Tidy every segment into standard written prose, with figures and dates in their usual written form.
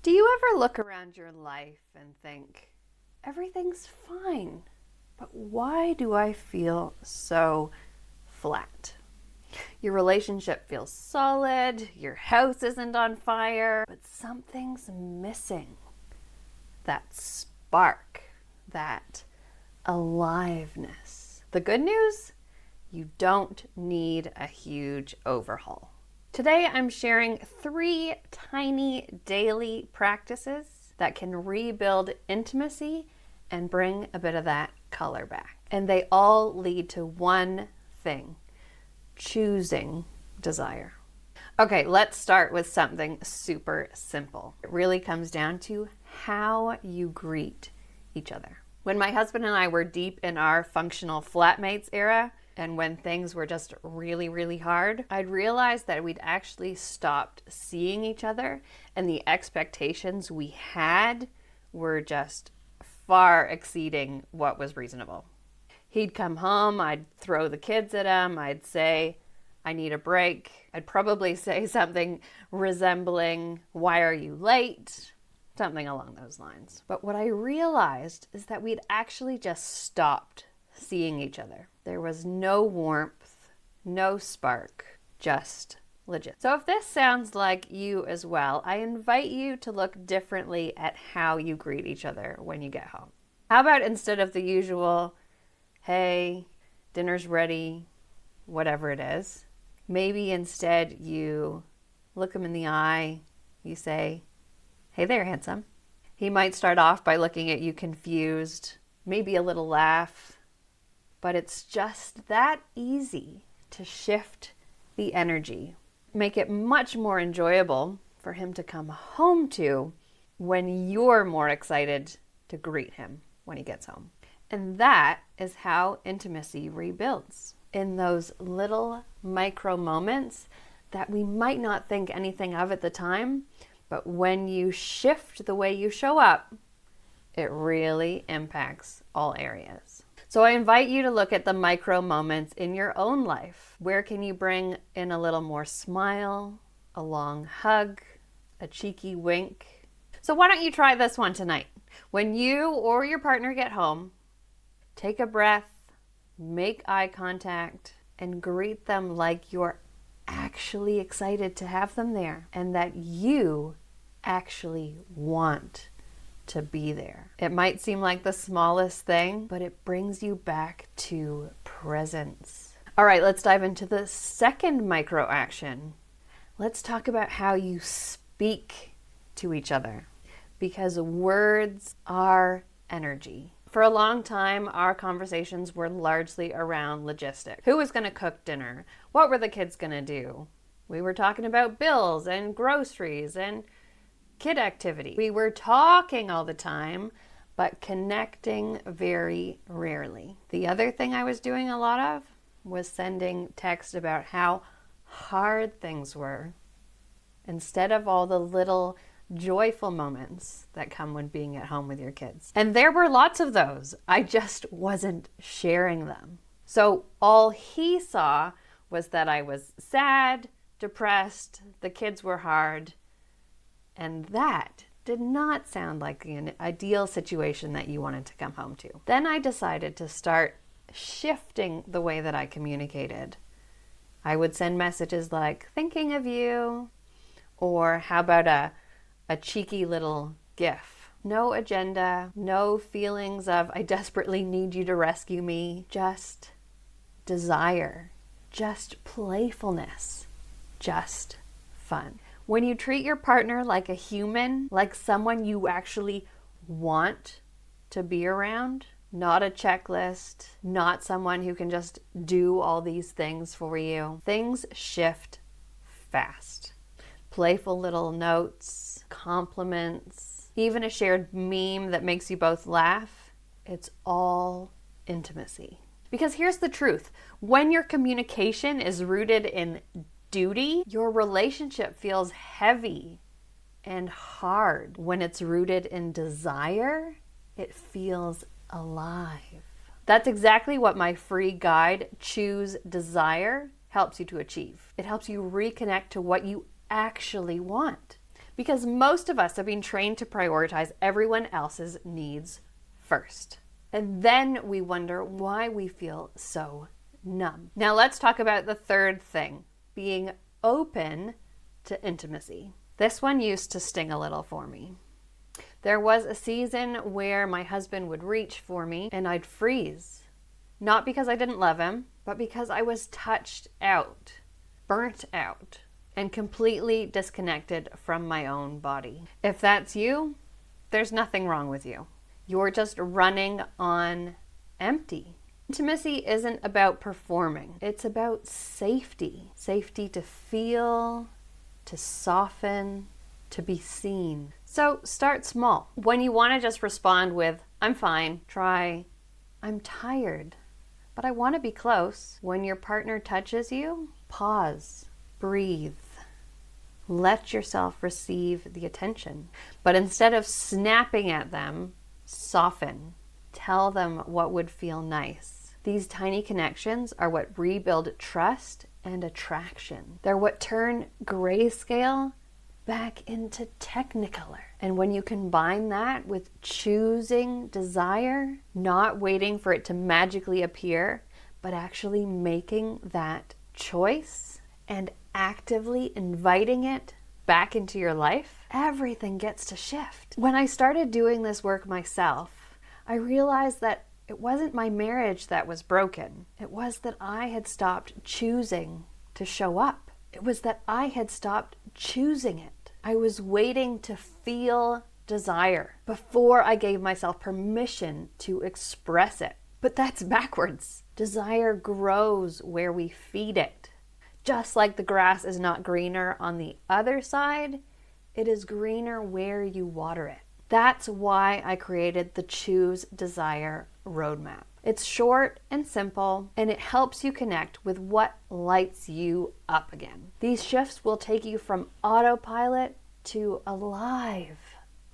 Do you ever look around your life and think, everything's fine, but why do I feel so flat? Your relationship feels solid, your house isn't on fire, but something's missing. That spark, that aliveness. The good news? You don't need a huge overhaul. Today I'm sharing 3 tiny daily practices that can rebuild intimacy and bring a bit of that color back. And they all lead to one thing: choosing desire. Okay, let's start with something super simple. It really comes down to how you greet each other. When my husband and I were deep in our functional flatmates era, and when things were just really, really hard, I'd realized that we'd actually stopped seeing each other, and the expectations we had were just far exceeding what was reasonable. He'd come home, I'd throw the kids at him, I'd say, I need a break. I'd probably say something resembling, why are you late? Something along those lines. But what I realized is that we'd actually just stopped seeing each other. There was no warmth, no spark, just legit. So if this sounds like you as well, I invite you to look differently at how you greet each other when you get home. How about instead of the usual, hey, dinner's ready, whatever it is, maybe instead you look him in the eye, you say, hey there, handsome. He might start off by looking at you confused, maybe a little laugh, but it's just that easy to shift the energy. Make it much more enjoyable for him to come home to when you're more excited to greet him when he gets home. And that is how intimacy rebuilds. In those little micro moments that we might not think anything of at the time, but when you shift the way you show up, it really impacts all areas. So I invite you to look at the micro moments in your own life. Where can you bring in a little more smile, a long hug, a cheeky wink? So why don't you try this one tonight? When you or your partner get home, take a breath, make eye contact, and greet them like you're actually excited to have them there and that you actually want to be there. It might seem like the smallest thing, but it brings you back to presence. All right, let's dive into the second micro action. Let's talk about how you speak to each other, because words are energy. For a long time, our conversations were largely around logistics. Who was going to cook dinner? What were the kids going to do? We were talking about bills and groceries and kid activity. We were talking all the time, but connecting very rarely. The other thing I was doing a lot of was sending text about how hard things were, instead of all the little joyful moments that come when being at home with your kids. And there were lots of those. I just wasn't sharing them. So all he saw was that I was sad, depressed, the kids were hard, and that did not sound like an ideal situation that you wanted to come home to. Then I decided to start shifting the way that I communicated. I would send messages like, thinking of you, or how about a cheeky little gif. No agenda, no feelings of, I desperately need you to rescue me. Just desire, just playfulness, just fun. When you treat your partner like a human, like someone you actually want to be around, not a checklist, not someone who can just do all these things for you, things shift fast. Playful little notes, compliments, even a shared meme that makes you both laugh, it's all intimacy. Because here's the truth, when your communication is rooted in duty, your relationship feels heavy and hard. When it's rooted in desire, it feels alive. That's exactly what my free guide, Choose Desire, helps you to achieve. It helps you reconnect to what you actually want. Because most of us have been trained to prioritize everyone else's needs first. And then we wonder why we feel so numb. Now let's talk about the third thing, being open to intimacy. This one used to sting a little for me. There was a season where my husband would reach for me and I'd freeze. Not because I didn't love him, but because I was touched out, burnt out, and completely disconnected from my own body. If that's you, there's nothing wrong with you. You're just running on empty. Intimacy isn't about performing. It's about safety. Safety to feel, to soften, to be seen. So start small. When you want to just respond with, I'm fine, try, I'm tired, but I want to be close. When your partner touches you, pause, breathe. Let yourself receive the attention. But instead of snapping at them, soften. Tell them what would feel nice. These tiny connections are what rebuild trust and attraction. They're what turn grayscale back into technicolor. And when you combine that with choosing desire, not waiting for it to magically appear, but actually making that choice and actively inviting it back into your life, everything gets to shift. When I started doing this work myself, I realized that it wasn't my marriage that was broken. It was that I had stopped choosing to show up. It was that I had stopped choosing it. I was waiting to feel desire before I gave myself permission to express it. But that's backwards. Desire grows where we feed it. Just like the grass is not greener on the other side, it is greener where you water it. That's why I created the Choose Desire Roadmap. It's short and simple, and it helps you connect with what lights you up again. These shifts will take you from autopilot to alive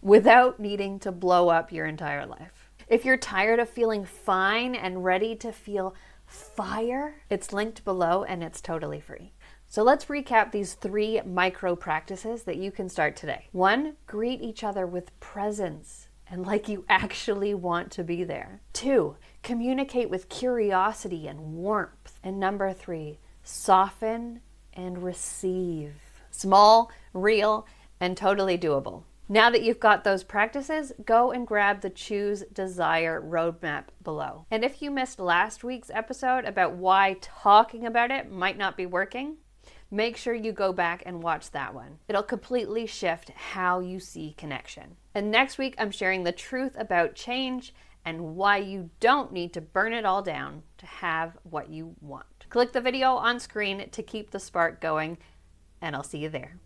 without needing to blow up your entire life. If you're tired of feeling fine and ready to feel fire, it's linked below and it's totally free. So let's recap these 3 micro practices that you can start today. 1, greet each other with presence and like you actually want to be there. 2, communicate with curiosity and warmth. And number 3, soften and receive. Small, real, and totally doable. Now that you've got those practices, go and grab the Choose Desire Roadmap below. And if you missed last week's episode about why talking about it might not be working, make sure you go back and watch that one. It'll completely shift how you see connection. And next week, I'm sharing the truth about change and why you don't need to burn it all down to have what you want. Click the video on screen to keep the spark going, and I'll see you there.